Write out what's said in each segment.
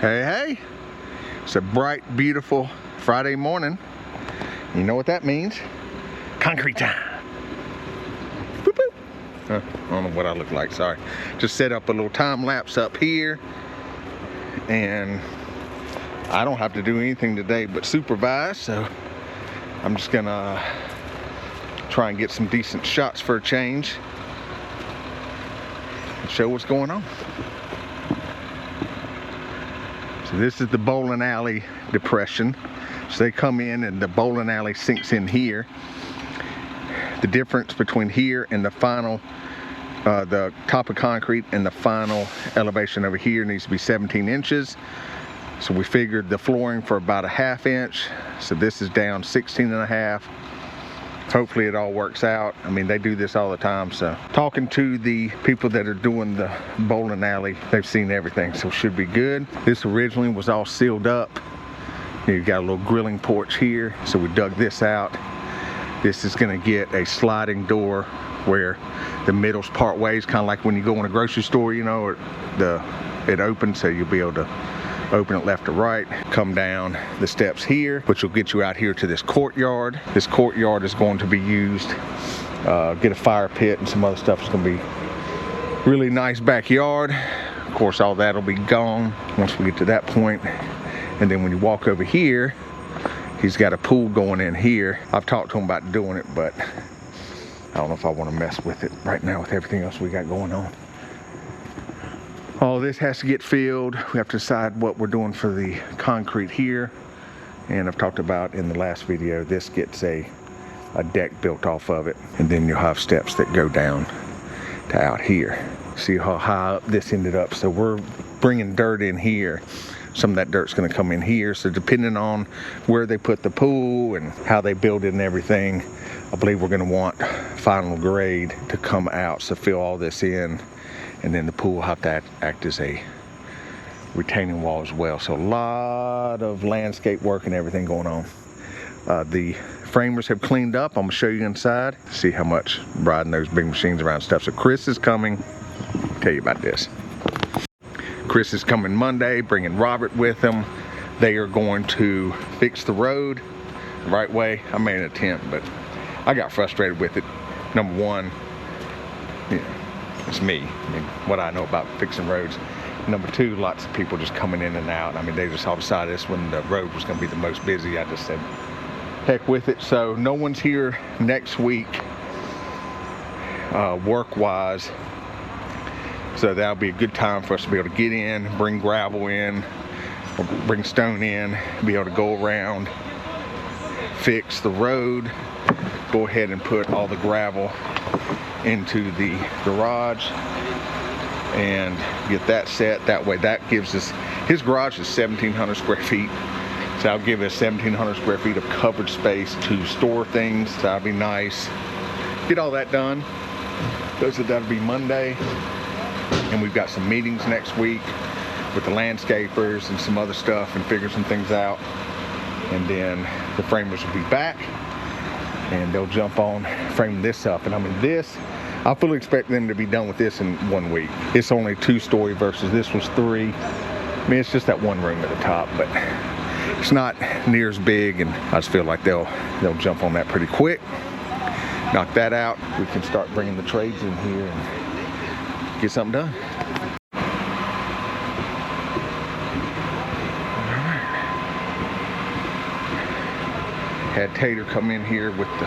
Hey, it's a bright, beautiful Friday morning. You know what that means? Concrete time. Boop, boop. I don't know what I look like, sorry. Just set up a little time lapse up here, and I don't have to do anything today but supervise, so I'm just gonna try and get some decent shots for a change and show what's going on. So this is the bowling alley depression. So they come in and the bowling alley sinks in here. The difference between here and the final, the top of concrete and the final elevation over here needs to be 17 inches. So we figured the flooring for about a ½ inch. So this is down 16.5. Hopefully it all works out. I mean, they do this all the time. So talking to the people that are doing the bowling alley, they've seen everything, so it should be good. This originally was all sealed up. You got a little grilling porch here, so we dug this out. This is gonna get a sliding door where the middle's part ways, kind of like when you go in a grocery store, you know, or it opens, so you'll be able to open it left or right, come down the steps here, which will get you out here to this courtyard. This courtyard is going to be used, get a fire pit and some other stuff. It's going to be really nice backyard. Of course, all that'll be gone once we get to that point. And then when you walk over here, he's got a pool going in here. I've talked to him about doing it, but I don't know if I want to mess with it right now with everything else we got going on. All this has to get filled. We have to decide what we're doing for the concrete here. And I've talked about in the last video, this gets a deck built off of it. And then you'll have steps that go down to out here. See how high up this ended up. So we're bringing dirt in here. Some of that dirt's gonna come in here. So depending on where they put the pool and how they build it and everything, I believe we're gonna want final grade to come out. So fill all this in. And then the pool will have to act as a retaining wall as well. So a lot of landscape work and everything going on. The framers have cleaned up. I'm gonna show you inside. See how much riding those big machines around stuff. So Chris is coming. I'll tell you about this. Chris is coming Monday, bringing Robert with him. They are going to fix the road the right way. I made an attempt, but I got frustrated with it. Number one, you know, it's me. I mean, what I know about fixing roads. Number two, lots of people just coming in and out. I mean, they just all decided this when the road was going to be the most busy. I just said, heck with it. So no one's here next week, work-wise. So that'll be a good time for us to be able to get in, bring gravel in, or bring stone in, be able to go around, fix the road, go ahead and put all the gravel into the garage and get that set. That way that gives us, his garage is 1,700 square feet. So that'll give us 1,700 square feet of covered space to store things. So that'll be nice. Get all that done. So that'll be Monday. And we've got some meetings next week with the landscapers and some other stuff and figure some things out. And then the framers will be back and they'll jump on framing this up. And I mean, this, I fully expect them to be done with this in 1 week. It's only 2-story versus this was 3. I mean, it's just that one room at the top, but it's not near as big, and I just feel like they'll jump on that pretty quick. Knock that out. We can start bringing the trades in here and get something done. Had Tater come in here with the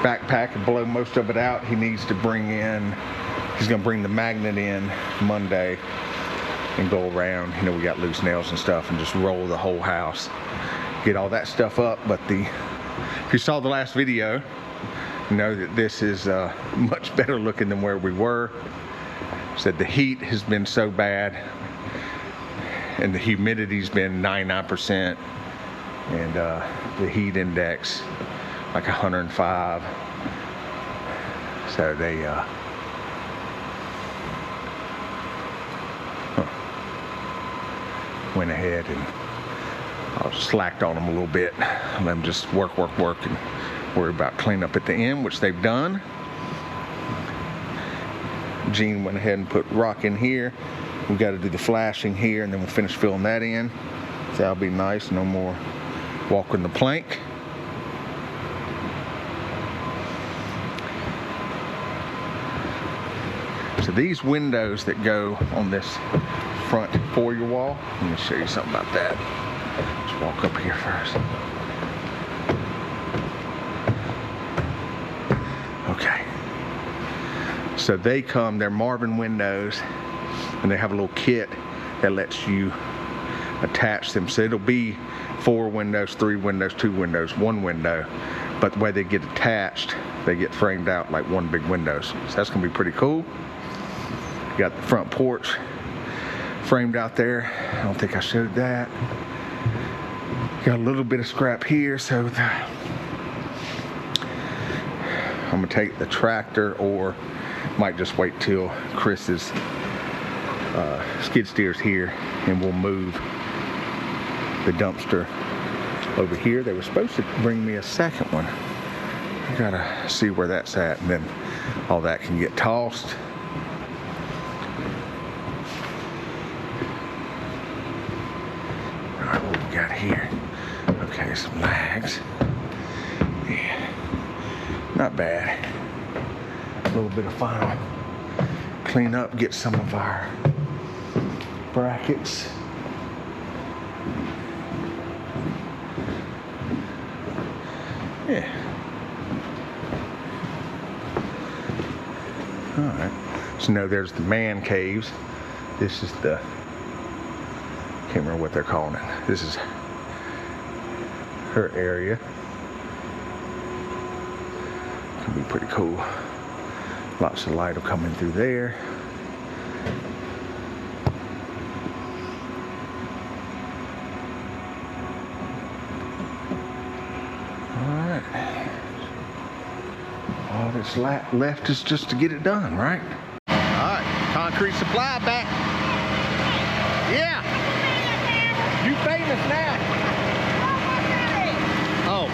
backpack and blow most of it out. He needs to bring in, he's gonna bring the magnet in Monday and go around, you know, we got loose nails and stuff, and just roll the whole house, get all that stuff up. But if you saw the last video, you know that this is much better looking than where we were. Said the heat has been so bad and the humidity's been 99%, and the heat index like 105. So they went ahead and I slacked on them a little bit. Let them just work and worry about cleanup at the end, which they've done. Gene went ahead and put rock in here. We got to do the flashing here, and then we'll finish filling that in. So that'll be nice. No more walking the plank. So these windows that go on this front foyer wall, let me show you something about that. Let's walk up here first. Okay. So they come, they're Marvin windows, and they have a little kit that lets you attach them. So it'll be 4 windows, 3 windows, 2 windows, 1 window. But the way they get attached, they get framed out like one big window. So that's gonna be pretty cool. Got the front porch framed out there. I don't think I showed that. Got a little bit of scrap here, so I'm gonna take the tractor, or might just wait till Chris's skid steer's here, and we'll move the dumpster over here. They were supposed to bring me a second one. I gotta see where that's at, and then all that can get tossed. All right, what we got here? Okay, some lags. Yeah, not bad. A little bit of final clean up, get some of our brackets. Yeah. All right. So now there's the man caves. This is the, can't remember what they're calling it. This is her area. Could be pretty cool. Lots of light will come in through there. Alright. All that's left is just to get it done, right? Alright, concrete supply back. Yeah! You famous now. Oh.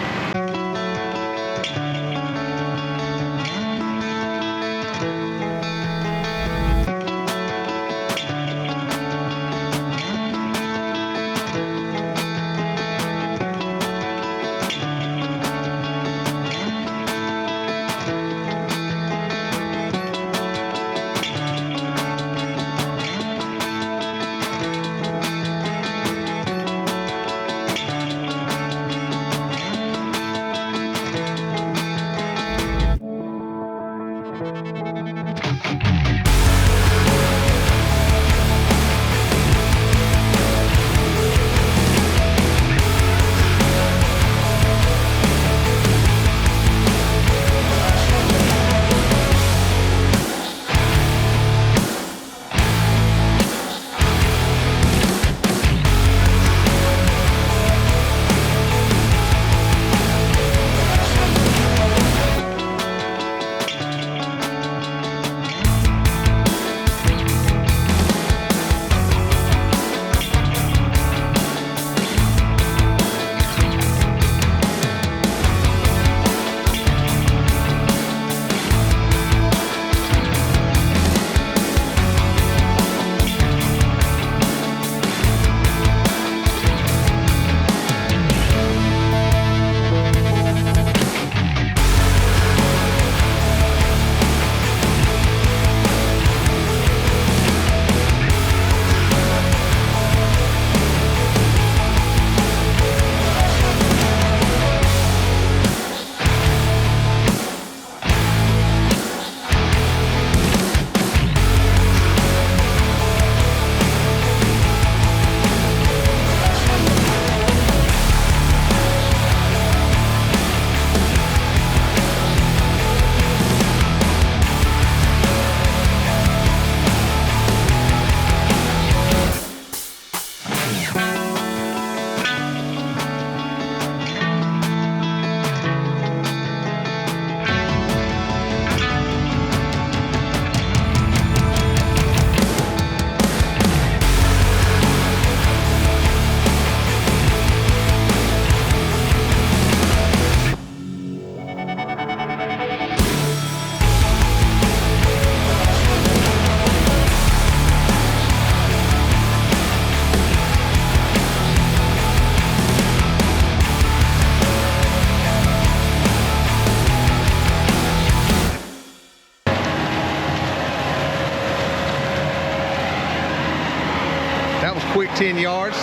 That was quick 10 yards.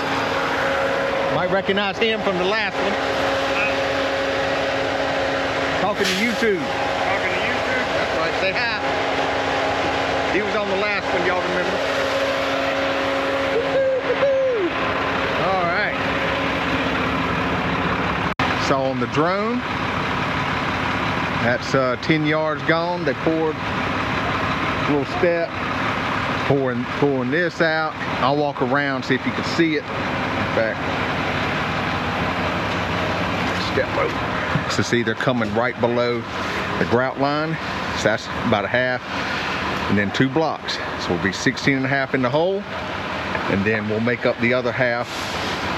Might recognize him from the last one. Talking to YouTube. Talking to YouTube? That's right, say hi. He was on the last one, y'all remember? All right. So on the drone, that's 10 yards gone. They poured a little step, pouring this out. I'll walk around, see if you can see it. Back. Step over. So see, they're coming right below the grout line. So that's about a half, and then 2 blocks. So we'll be 16.5 in the hole, and then we'll make up the other half.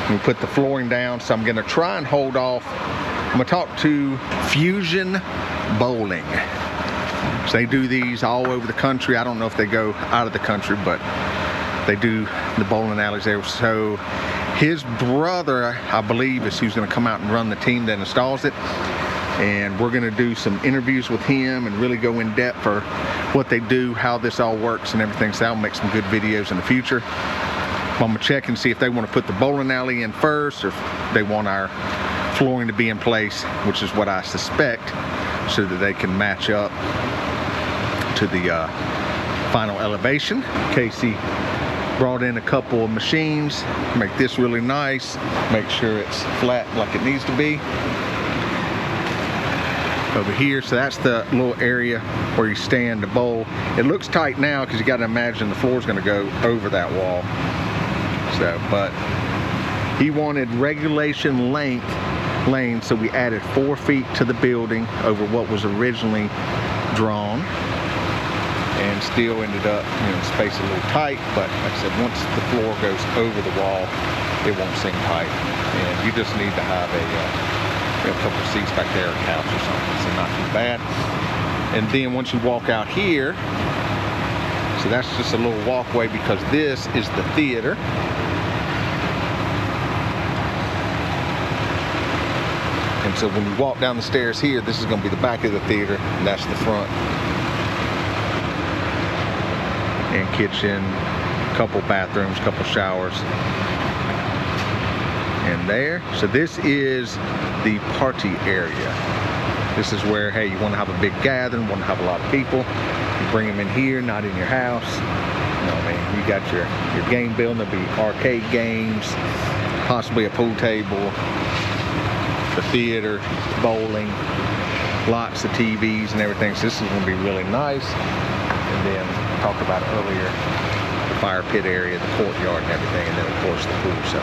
We put the flooring down. So I'm gonna try and hold off. I'm gonna talk to Fusion Bowling. So they do these all over the country. I don't know if they go out of the country, but they do the bowling alleys there. So his brother, I believe, is who's gonna come out and run the team that installs it. And we're gonna do some interviews with him and really go in depth for what they do, how this all works and everything. So that'll make some good videos in the future. I'm gonna check and see if they wanna put the bowling alley in first, or if they want our flooring to be in place, which is what I suspect, so that they can match up to the final elevation. Casey brought in a couple of machines, make this really nice, make sure it's flat like it needs to be. Over here, so that's the little area where you stand to bowl. It looks tight now because you got to imagine the floor's going to go over that wall. So, but he wanted regulation length lane, so we added 4 feet to the building over what was originally drawn, and still ended up, space a little tight. But like I said, once the floor goes over the wall, it won't seem tight, and you just need to have a couple of seats back there, a couch or something, so not too bad. And then once you walk out here, so that's just a little walkway because this is the theater. And so when you walk down the stairs here, this is going to be the back of the theater, and that's the front. And kitchen, couple bathrooms, couple showers. And there, so this is the party area. This is where, hey, you want to have a big gathering, want to have a lot of people, you bring them in here, not in your house. You got your game building. There'll be arcade games, possibly a pool table, the theater, bowling, lots of TVs and everything. So this is going to be really nice. And then I talked about earlier, the fire pit area, the courtyard and everything, and then of course the pool. So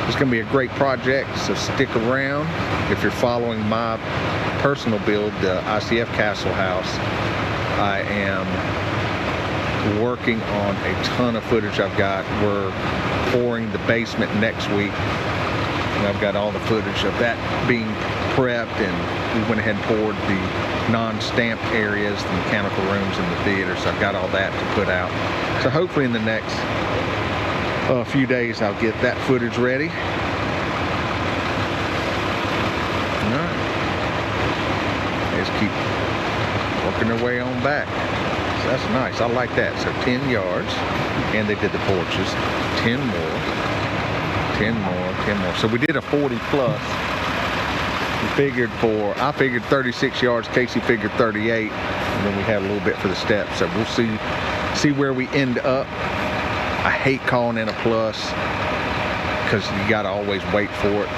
it's going to be a great project, so stick around. If you're following my personal build, the ICF Castle House, I am working on a ton of footage I've got. We're pouring the basement next week, and I've got all the footage of that being prepped, and we went ahead and poured the non-stamped areas, the mechanical rooms in the theater, so I've got all that to put out. So hopefully in the next a few days I'll get that footage ready. Alright, let's keep working their way on back. So that's nice, I like that. So 10 yards, and they did the porches. 10 more, 10 more, 10 more. So we did a 40 plus. I figured 36 yards, Casey figured 38, and then we had a little bit for the steps. So we'll see where we end up. I hate calling in a plus because you got to always wait for it,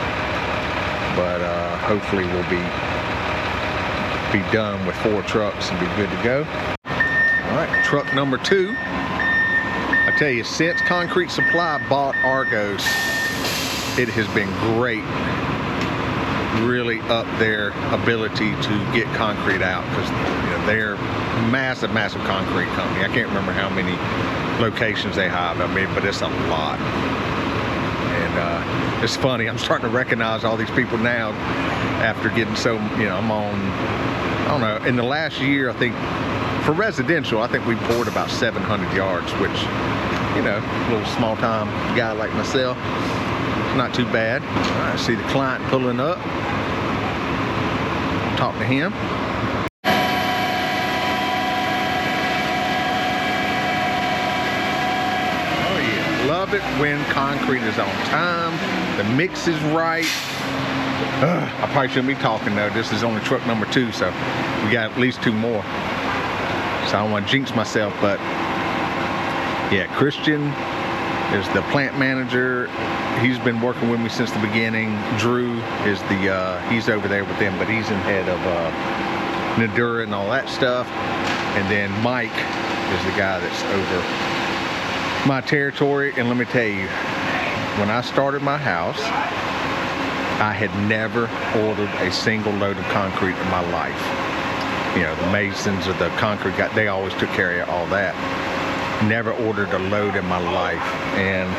but hopefully we'll be done with 4 trucks and be good to go. All right, truck number 2. I tell you, since Concrete Supply bought Argos, it has been great. Really up their ability to get concrete out, because they're massive concrete company. I can't remember how many locations they have, but it's a lot. And it's funny, I'm starting to recognize all these people now after getting so, I'm on, I don't know, in the last year, I think for residential, I think we poured about 700 yards, which, a little small time guy like myself, not too bad. I see the client pulling up. Talk to him. love it when concrete is on time, the mix is right. I probably shouldn't be talking though. This is only truck number 2, so we got at least 2 more. So I don't want to jinx myself, but yeah, Christian is the plant manager. He's been working with me since the beginning. Drew is he's over there with them, but he's in head of Nadura and all that stuff. And then Mike is the guy that's over my territory. And let me tell you, when I started my house, I had never ordered a single load of concrete in my life. You know, the masons or the concrete guy, they always took care of all that. Never ordered a load in my life. And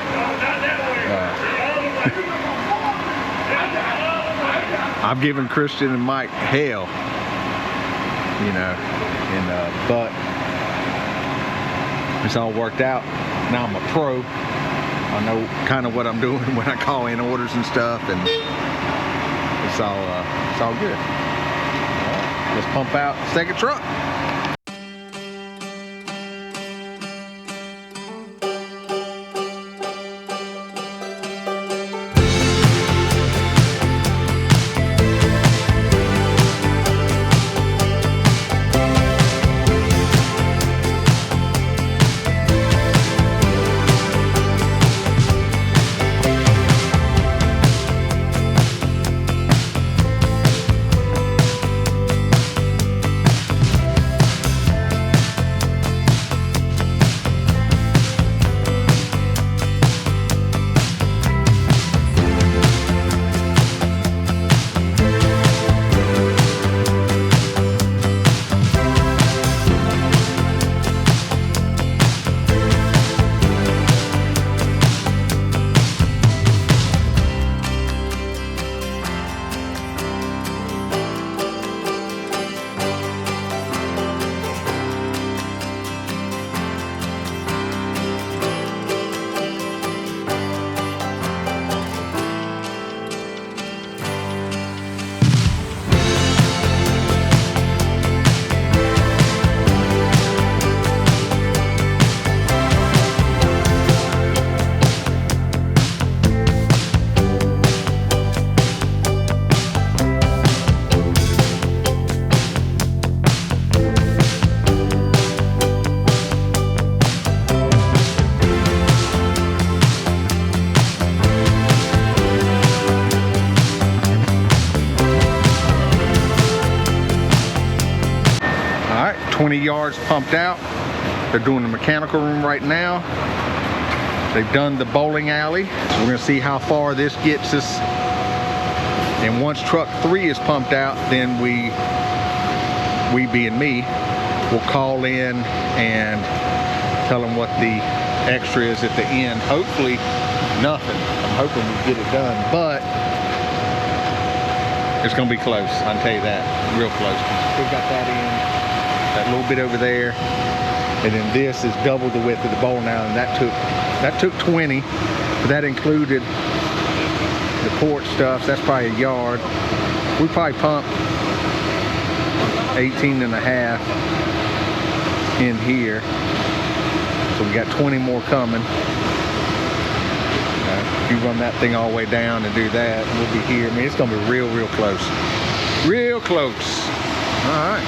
I've given Christian and Mike hell, you know, but it's all worked out. Now I'm a pro. I know kind of what I'm doing when I call in orders and stuff, and it's all good. All right, let's pump out the second truck. All right, 20 yards pumped out. They're doing the mechanical room right now. They've done the bowling alley. So we're gonna see how far this gets us. And once truck 3 is pumped out, then we being me, will call in and tell them what the extra is at the end. Hopefully nothing. I'm hoping we get it done, but it's gonna be close. I can tell you that, real close. Still got that in, that little bit over there, and then this is double the width of the bowling alley, and that took 20, but that included the porch stuff, so that's probably a yard. We probably pumped 18 and a half in here, so we got 20 more coming. If you run that thing all the way down and do that, we'll be here. I mean, it's gonna be real close. Real close. All right,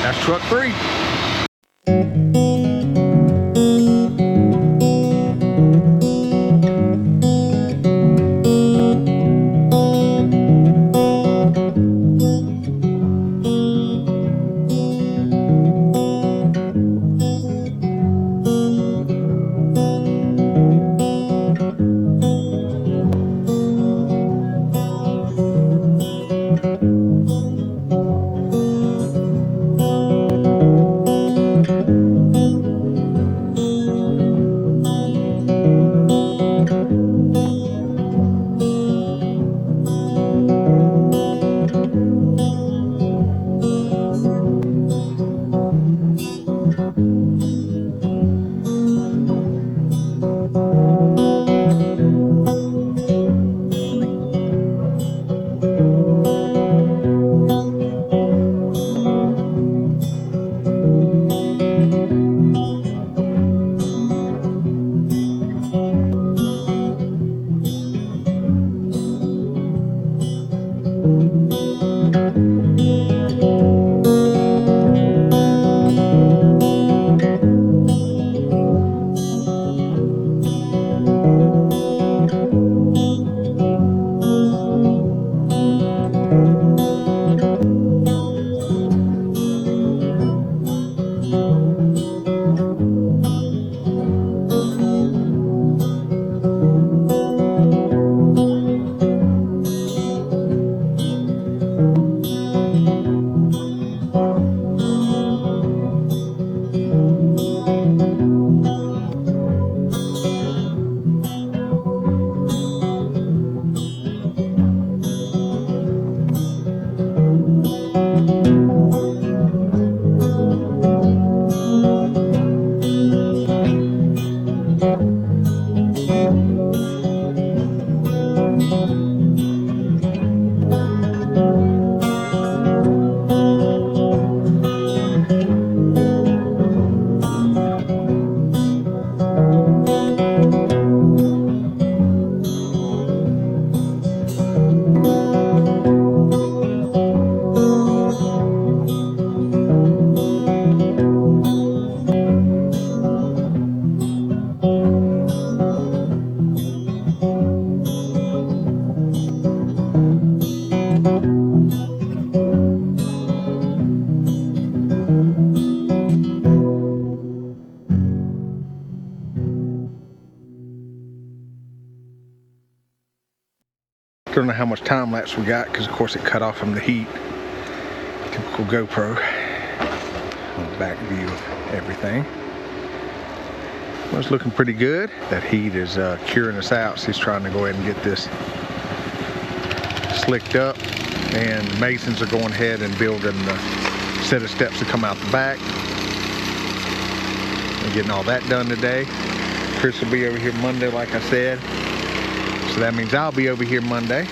that's truck 3. Don't know how much time lapse we got because of course it cut off from the heat. Typical GoPro. Back view of everything. Well, it's looking pretty good. That heat is curing us out, so he's trying to go ahead and get this slicked up, and the masons are going ahead and building the set of steps to come out the back. We're getting all that done today. Chris will be over here Monday, like I said. So that means I'll be over here Monday.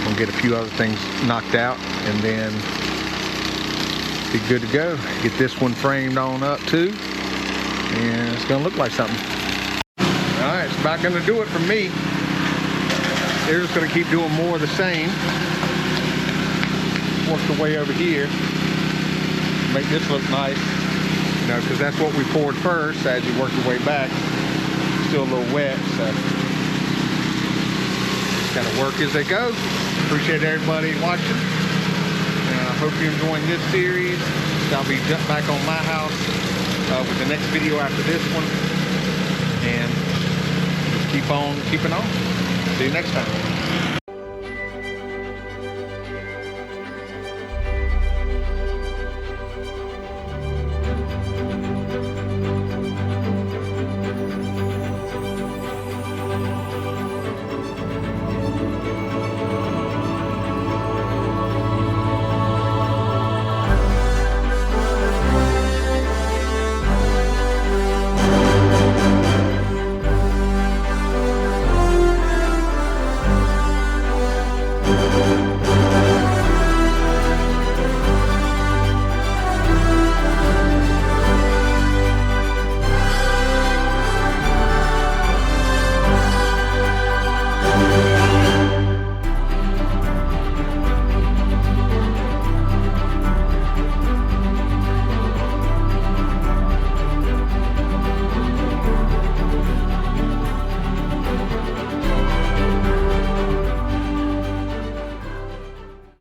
We'll get a few other things knocked out and then be good to go. Get this one framed on up too. And it's gonna look like something. All right, it's about gonna do it for me. They're just gonna keep doing more of the same. Work the way over here. Make this look nice. You know, because that's what we poured first. As you work your way back, still a little wet, so. Kind of work as they go. Appreciate everybody watching. Hope you're enjoying this series. I'll be back on my house with the next video after this one. And just keep on keeping on. See you next time.